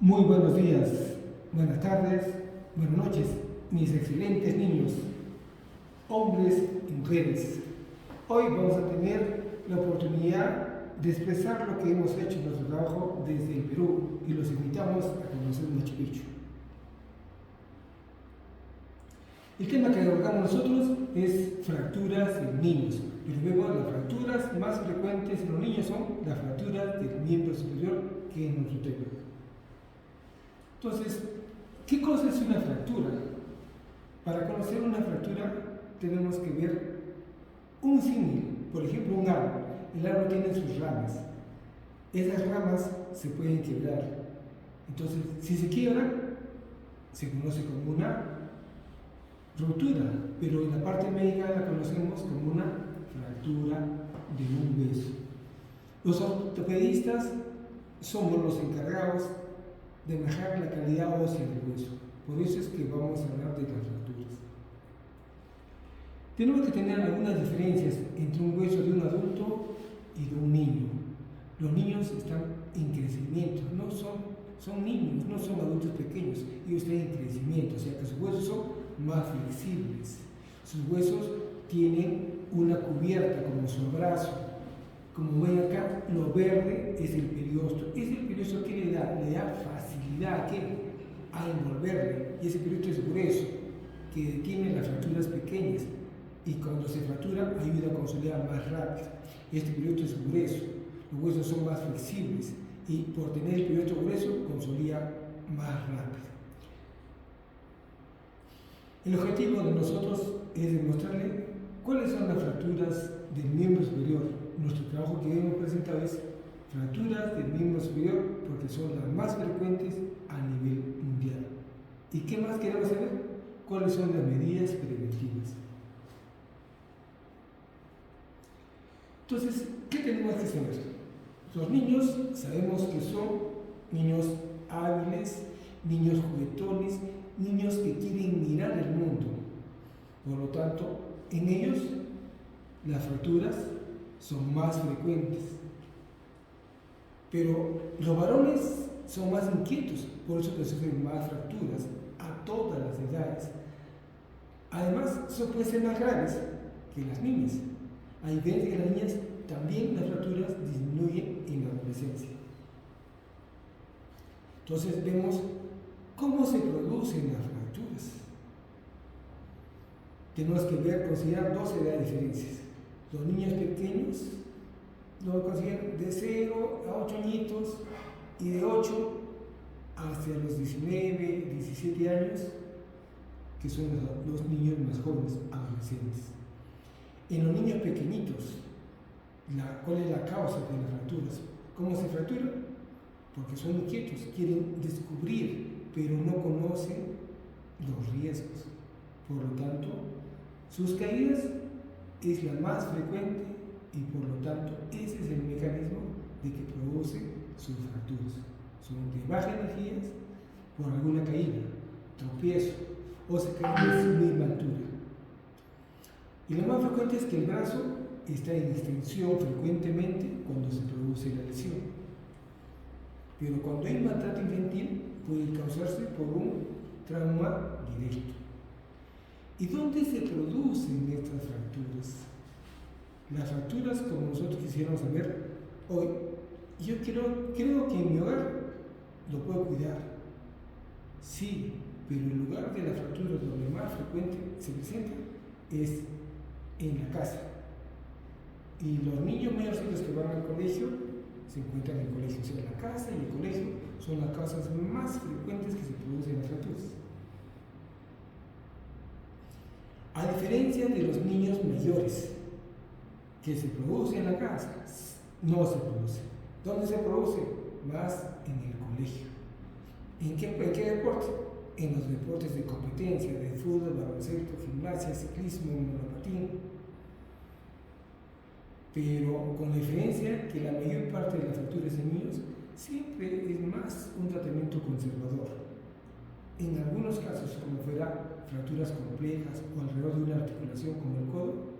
Muy buenos días, buenas tardes, buenas noches, mis excelentes niños, hombres y mujeres. Hoy vamos a tener la oportunidad de expresar lo que hemos hecho en nuestro trabajo desde el Perú y los invitamos a conocer Machu Picchu. El tema que abordamos nosotros es fracturas en niños, pero luego las fracturas más frecuentes en los niños son las fracturas del miembro superior, que es nuestro tema. Entonces, ¿qué cosa es una fractura? Para conocer una fractura tenemos que ver un símil, por ejemplo un árbol. El árbol tiene sus ramas. Esas ramas se pueden quebrar. Entonces, si se quiebra, se conoce como una rotura, pero en la parte médica la conocemos como una fractura de un hueso. Los ortopedistas somos los encargados de mejorar la calidad ósea del hueso. Por eso es que vamos a hablar de las fracturas. Tenemos que tener algunas diferencias entre un hueso de un adulto y de un niño. Los niños están en crecimiento, son niños, no son adultos pequeños, ellos están en crecimiento, o sea que sus huesos son más flexibles. Sus huesos tienen una cubierta como su brazo. Como ven acá, lo verde es el periosteo. Ese periosteo que le da facilidad a envolverle, y ese periosteo es grueso, que detiene las fracturas pequeñas, y cuando se fractura ayuda a consolidar más rápido. Este periosteo es grueso, los huesos son más flexibles, y por tener el periosteo grueso consolida más rápido. El objetivo de nosotros es demostrarle cuáles son las fracturas del miembro superior. Nuestro trabajo que hemos presentado es fracturas del miembro superior porque son las más frecuentes a nivel mundial. ¿Y qué más queremos saber? ¿Cuáles son las medidas preventivas? Entonces, ¿qué tenemos que saber? Los niños sabemos que son niños hábiles, niños juguetones, niños que quieren mirar el mundo. Por lo tanto, en ellos las fracturas son más frecuentes. Pero los varones son más inquietos, por eso que sufren más fracturas a todas las edades. Además, pueden ser más graves que las niñas. A diferencia de las niñas, también las fracturas disminuyen en la adolescencia. Entonces vemos cómo se producen las fracturas. Tenemos que considerar dos edades diferentes. Los niños pequeños lo consideran de 0 a 8 añitos y de 8 hacia los 19, 17 años, que son los niños más jóvenes, adolescentes. En los niños pequeñitos, ¿cuál es la causa de las fracturas? ¿Cómo se fracturan? Porque son inquietos, quieren descubrir, pero no conocen los riesgos. Por lo tanto, sus caídas es la más frecuente y por lo tanto ese es el mecanismo de que produce sus fracturas. Son de baja energía por alguna caída, tropiezo o se cae de su misma altura. Y lo más frecuente es que el brazo está en extensión frecuentemente cuando se produce la lesión. Pero cuando hay maltrato infantil puede causarse por un trauma directo. ¿Y dónde se producen estas fracturas? Las fracturas, como nosotros quisiéramos saber hoy, yo creo que en mi hogar lo puedo cuidar. Sí, pero el lugar de la fractura donde más frecuente se presenta es en la casa. Y los niños mayorcitos que van al colegio se encuentran en el colegio. O sea, la casa y el colegio son las causas más frecuentes que se producen las fracturas. A diferencia de los niños mayores, que se produce en la casa, no se produce. ¿Dónde se produce? Más en el colegio. ¿En qué deporte? En los deportes de competencia, de fútbol, baloncesto, gimnasia, ciclismo, monopatín. Pero con la diferencia que la mayor parte de las fracturas en niños siempre es más un tratamiento conservador. En algunos casos, como fuera fracturas complejas o alrededor de una articulación como el codo,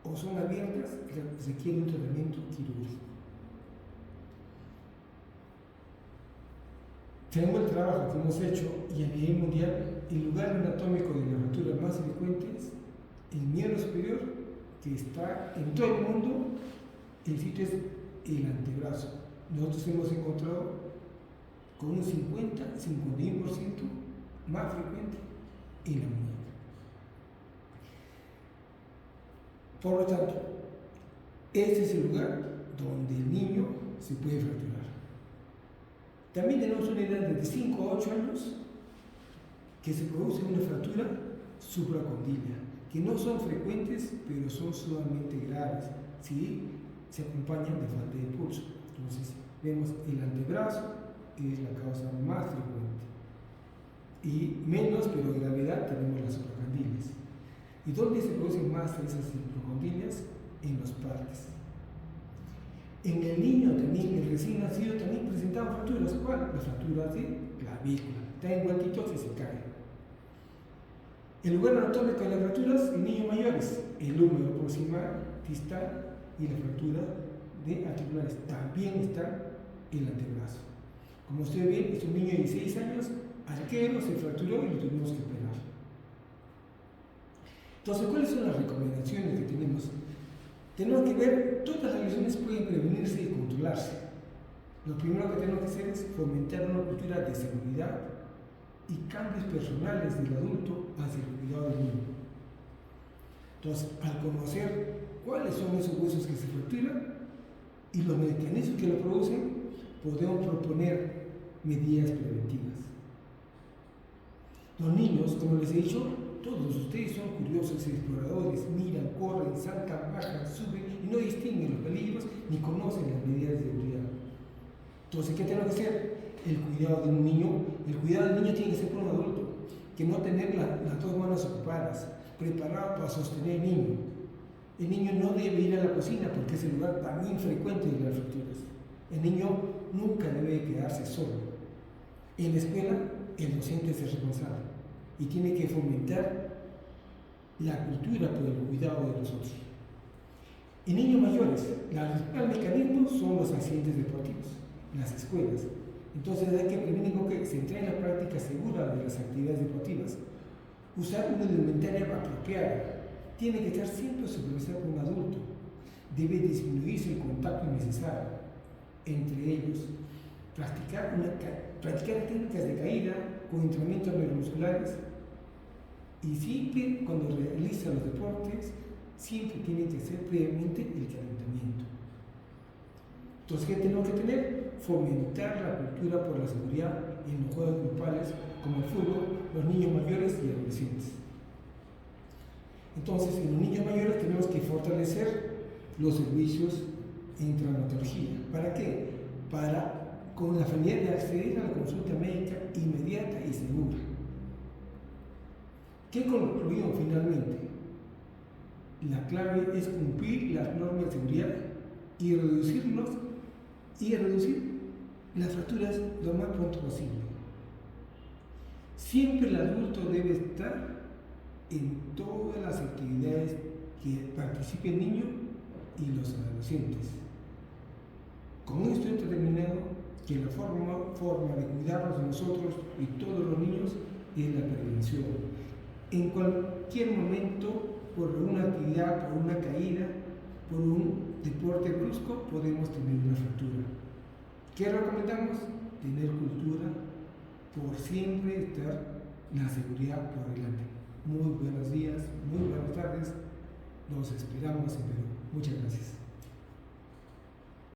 o son abiertas, requiere un tratamiento quirúrgico. Según el trabajo que hemos hecho y a nivel mundial, el lugar anatómico de las fracturas más frecuentes, el miembro superior, que está en todo el mundo, el sitio es el antebrazo. Nosotros hemos encontrado con un 50-51% más frecuente en la muñeca. Por lo tanto, este es el lugar donde el niño se puede fracturar. También tenemos una edad de 5 a 8 años que se produce una fractura supracondílea, que no son frecuentes, pero son sumamente graves si se acompañan de falta de pulso. Entonces, vemos el antebrazo, es la causa más frecuente. Y menos, pero de gravedad, tenemos las supracondilias. ¿Y dónde se producen más esas supracondilias? En los partes. En el niño también, el recién nacido, también presentaba fracturas. ¿Cuál? Las fracturas de clavícula. Está envueltito y se cae. El lugar anatómico de las fracturas en niños mayores, el húmero proximal, distal y la fractura de articulares. También está el antebrazo. Como ustedes ven, es un niño de 16 años, arquero, se fracturó y lo tuvimos que operar. Entonces, ¿cuáles son las recomendaciones que tenemos? Tenemos que ver, todas las lesiones pueden prevenirse y controlarse. Lo primero que tenemos que hacer es fomentar una cultura de seguridad y cambios personales del adulto hacia el cuidado del niño. Entonces, al conocer cuáles son esos huesos que se fracturan y los mecanismos que lo producen, podemos proponer medidas preventivas. Los niños, como les he dicho, todos ustedes son curiosos, exploradores, miran, corren, saltan, bajan, suben y no distinguen los peligros ni conocen las medidas de seguridad. Entonces, ¿qué tenemos que hacer? El cuidado de un niño, el cuidado del niño tiene que ser por un adulto, que no tener las dos manos ocupadas, preparado para sostener al niño. El niño no debe ir a la cocina porque es el lugar tan infrecuente de las fracturas. El niño nunca debe quedarse solo. En la escuela, el docente es el responsable y tiene que fomentar la cultura por el cuidado de los otros. En niños mayores, el principal mecanismo son los accidentes deportivos, las escuelas. Entonces hay que prevenir con que se entrene en la práctica segura de las actividades deportivas. Usar una indumentaria apropiada. Tiene que estar siempre supervisado por un adulto. Debe disminuirse el contacto innecesario entre ellos. Practicar técnicas de caída con entrenamientos neuromusculares. Y siempre, cuando realiza los deportes, siempre tiene que hacer previamente el calentamiento. Entonces, ¿qué tenemos que tener? Fomentar la cultura por la seguridad en los juegos grupales como el fútbol, los niños mayores y adolescentes. Entonces, en los niños mayores tenemos que fortalecer los servicios en traumatología. ¿Para qué? Con la finalidad de acceder a la consulta médica inmediata y segura. ¿Qué concluimos finalmente? La clave es cumplir las normas de seguridad y reducir las fracturas lo más pronto posible. Siempre el adulto debe estar en todas las actividades que participe el niño y los adolescentes. Con esto he determinado que la forma de cuidarnos de nosotros y todos los niños es la prevención. En cualquier momento, por una actividad, por una caída, por un deporte brusco, podemos tener una fractura. ¿Qué recomendamos? Tener cultura, por siempre estar la seguridad por delante. Muy buenos días, muy buenas tardes. Los esperamos en Perú. Muchas gracias.